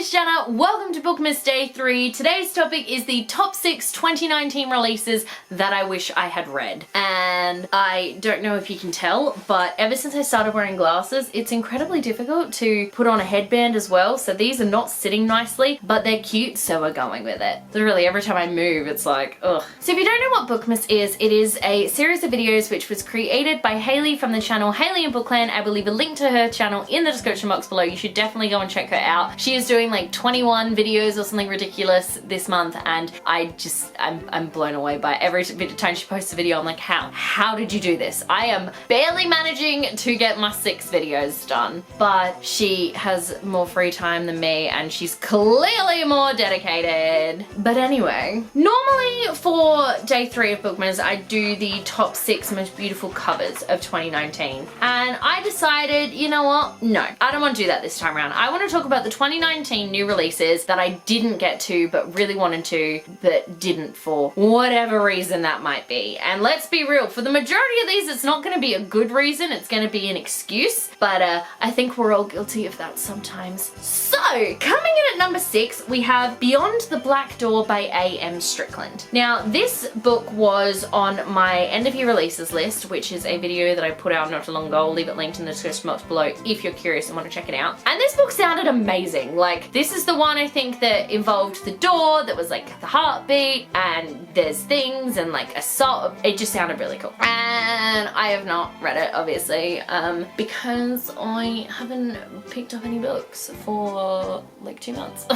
it's Jenna. Welcome to BOOKMAS Day 3. Today's topic is the top 6 2019 releases that I wish I had read. And I don't know if you can tell, but ever since I started wearing glasses, it's incredibly difficult to put on a headband as well. So these are not sitting nicely, but they're cute, so we're going with it. Literally every time I move, it's like, ugh. So if you don't know what BOOKMAS is, it is a series of videos which was created by Hailey from the channel Hailey in Bookland. I will leave a link to her channel in the description box below. You should definitely go and check her out. She is doing like 21 videos or something ridiculous this month, and I'm blown away by it. Every time she posts a video, I'm like, how did you do this? I am barely managing to get my 6 videos done, but she has more free time than me and she's clearly more dedicated. But anyway, normally for day 3 of BOOKMAS, I do the top 6 most beautiful covers of 2019, and I decided, you know what? No, I don't want to do that this time around. I want to talk about the 2019 new releases that I didn't get to but really wanted to, but didn't for whatever reason that might be. And let's be real, for the majority of these, it's not going to be a good reason, it's going to be an excuse, but I think we're all guilty of that sometimes. So, coming in at number 6, we have Beyond the Black Door by A.M. Strickland. Now, this book was on my end of year releases list, which is a video that I put out not too long ago. I'll leave it linked in the description box below if you're curious and want to check it out. And this book sounded amazing. Like, this is the one I think that involved the door, that was like the heartbeat, and there's things and like a salt. It just sounded really cool. And I have not read it, obviously, because I haven't picked up any books for like 2 months.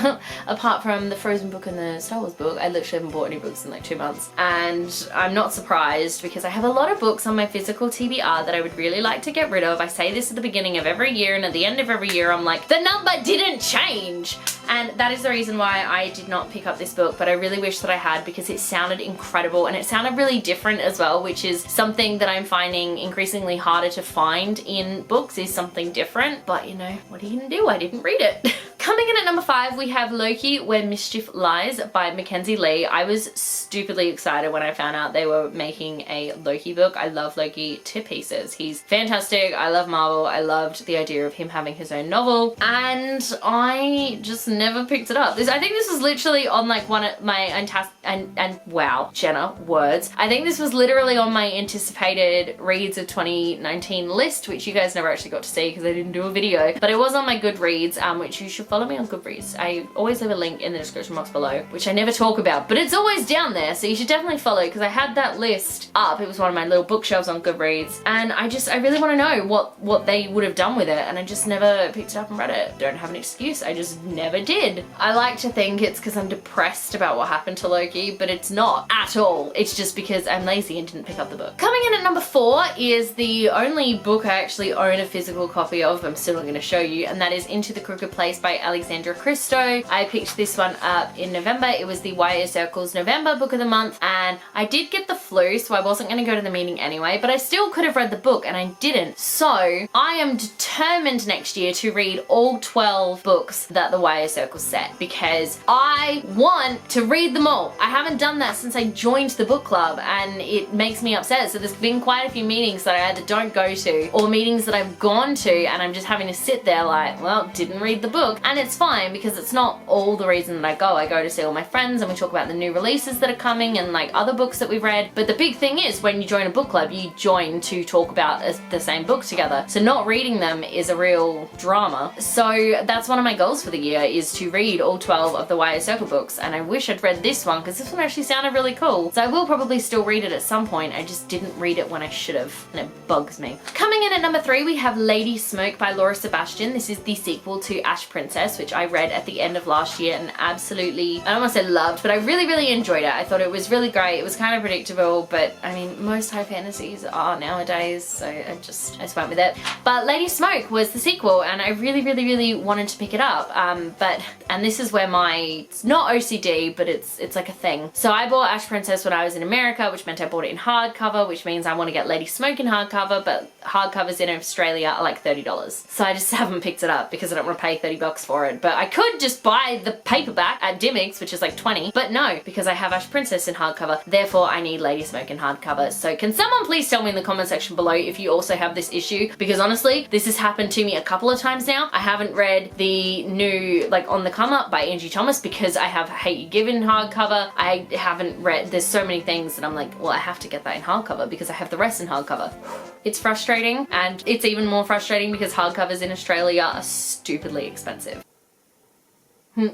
Apart from the Frozen book and the Star Wars book, I literally haven't bought any books in like 2 months. And I'm not surprised because I have a lot of books on my physical TBR that I would really like to get rid of. I say this at the beginning of every year, and at the end of every year I'm like, the number didn't change! And that is the reason why I did not pick up this book, but I really wish that I had, because it sounded incredible and it sounded really different as well, which is something that I'm finding increasingly harder to find in books, is something different. But you know, what are you gonna do? I didn't read it. Coming in at number 5, we have Loki, Where Mischief Lies by Mackenzie Lee. I was stupidly excited when I found out they were making a Loki book. I love Loki to pieces. He's fantastic. I love Marvel. I loved the idea of him having his own novel, and I just never picked it up. I think this was literally on like one of my wow, Jenna, words. I think this was literally on my anticipated reads of 2019 list, which you guys never actually got to see because I didn't do a video, but it was on my Goodreads, which you should follow me on Goodreads. I always leave a link in the description box below, which I never talk about, but it's always down there, so you should definitely follow, because I had that list up. It was one of my little bookshelves on Goodreads, and I really want to know what they would have done with it, and I just never picked it up and read it. Don't have an excuse, I just never did. I like to think it's because I'm depressed about what happened to Loki, but it's not at all. It's just because I'm lazy and didn't pick up the book. Coming in at number 4 is the only book I actually own a physical copy of. I'm still not going to show you, and that is Into the Crooked Place by Alexandra Christo. I picked this one up in November. It was the YA Circle's November book of the month, and I did get the flu, so I wasn't going to go to the meeting anyway, but I still could have read the book and I didn't. So I am determined next year to read all 12 books that the YA Circle set, because I want to read them all. I haven't done that since I joined the book club, and it makes me upset. So there's been quite a few meetings that I either don't go to, or meetings that I've gone to and I'm just having to sit there like, well, didn't read the book. And it's fine, because it's not all the reason that I go. I go to see all my friends and we talk about the new releases that are coming and like other books that we've read. But the big thing is, when you join a book club, you join to talk about the same book together. So not reading them is a real drama. So that's one of my goals for the year, is to read all 12 of the YA Circle books, and I wish I'd read this one because this one actually sounded really cool. So I will probably still read it at some point. I just didn't read it when I should have, and it bugs me. Coming in at number 3, we have Lady Smoke by Laura Sebastian. This is the sequel to Ash Princess, which I read at the end of last year and absolutely, I don't want to say loved, but I really enjoyed it. I thought it was really great. It was kind of predictable, but I mean, most high fantasies are nowadays, so I just went with it. But Lady Smoke was the sequel, and I really wanted to pick it up. And this is where it's not OCD, but it's like a thing. So I bought Ash Princess when I was in America, which meant I bought it in hardcover, which means I want to get Lady Smoke in hardcover, but hardcovers in Australia are like $30. So I just haven't picked it up because I don't want to pay $30 for it, but I could just buy the paperback at Dimmicks, which is like 20, but no, because I have Ash Princess in hardcover, therefore I need Lady Smoke in hardcover. So can someone please tell me in the comment section below if you also have this issue, because honestly, this has happened to me a couple of times now. I haven't read the new, like, On the Come Up by Angie Thomas because I have Hate You Give in hardcover. I haven't read, there's so many things that I'm like, well, I have to get that in hardcover because I have the rest in hardcover. It's frustrating, and it's even more frustrating because hardcovers in Australia are stupidly expensive.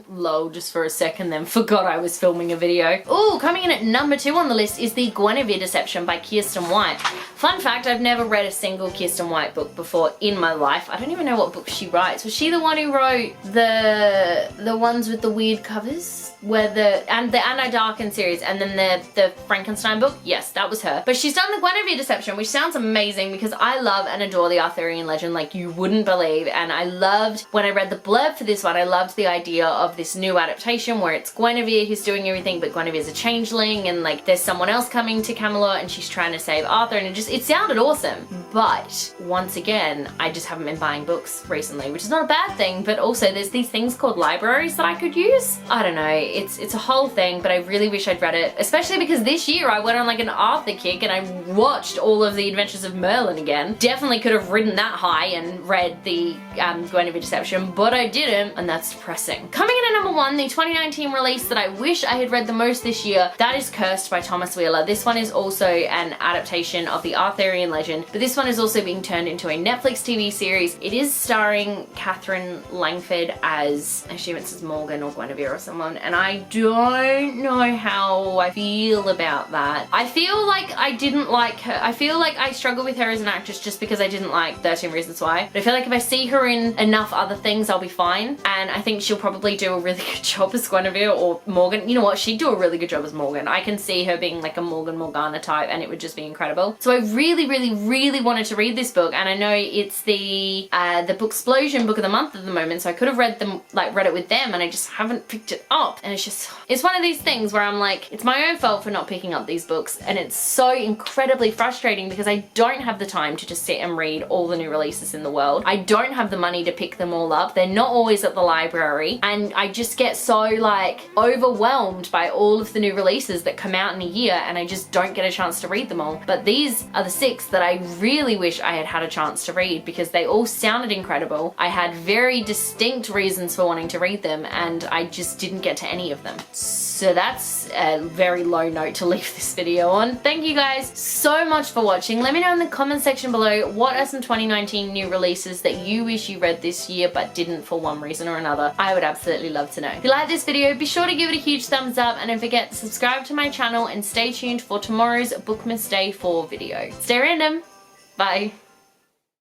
Lol, just for a second then forgot I was filming a video. Ooh, coming in at number 2 on the list is The Guinevere Deception by Kirsten White. Fun fact, I've never read a single Kirsten White book before in my life. I don't even know what book she writes. Was she the one who wrote the ones with the weird covers? Where the Anna Darken series and then the Frankenstein book? Yes, that was her. But she's done The Guinevere Deception, which sounds amazing because I love and adore the Arthurian legend like you wouldn't believe. And I loved, when I read the blurb for this one, I loved the idea of this new adaptation where it's Guinevere who's doing everything, but Guinevere's a changeling and like there's someone else coming to Camelot and she's trying to save Arthur, and it sounded awesome. But once again, I just haven't been buying books recently, which is not a bad thing, but also there's these things called libraries that I could use. I don't know, it's a whole thing, but I really wish I'd read it, especially because this year I went on like an Arthur kick and I watched all of the Adventures of Merlin again. Definitely could have ridden that high and read the Guinevere Deception, but I didn't, and that's depressing. Coming in at number 1, the 2019 release that I wish I had read the most this year, that is Cursed by Thomas Wheeler. This one is also an adaptation of the Arthurian legend, but this one is also being turned into a Netflix TV series. It is starring Catherine Langford as, I assume it's as Morgan or Guinevere or someone, and I don't know how I feel about that. I feel like I didn't like her. I feel like I struggle with her as an actress just because I didn't like 13 Reasons Why. But I feel like if I see her in enough other things, I'll be fine. And I think she'll probably do a really good job as Guinevere or Morgan. You know what? She'd do a really good job as Morgan. I can see her being like a Morgan Morgana type and it would just be incredible. So I really wanted to read this book, and I know it's the Booksplosion book of the month at the moment, so I could have read it with them, and I just haven't picked it up. And it's one of these things where I'm like, it's my own fault for not picking up these books, and it's so incredibly frustrating because I don't have the time to just sit and read all the new releases in the world. I don't have the money to pick them all up. They're not always at the library, and I just get so like overwhelmed by all of the new releases that come out in a year, and I just don't get a chance to read them all. But these are the 6 that I really wish I had had a chance to read because they all sounded incredible. I had very distinct reasons for wanting to read them, and I just didn't get to any of them. So that's a very low note to leave this video on. Thank you guys so much for watching. Let me know in the comment section below what are some 2019 new releases that you wish you read this year but didn't for one reason or another. I would absolutely love to know. If you like this video, be sure to give it a huge thumbs up, and don't forget to subscribe to my channel and stay tuned for tomorrow's Bookmas Day 4 video. Stay random. Bye.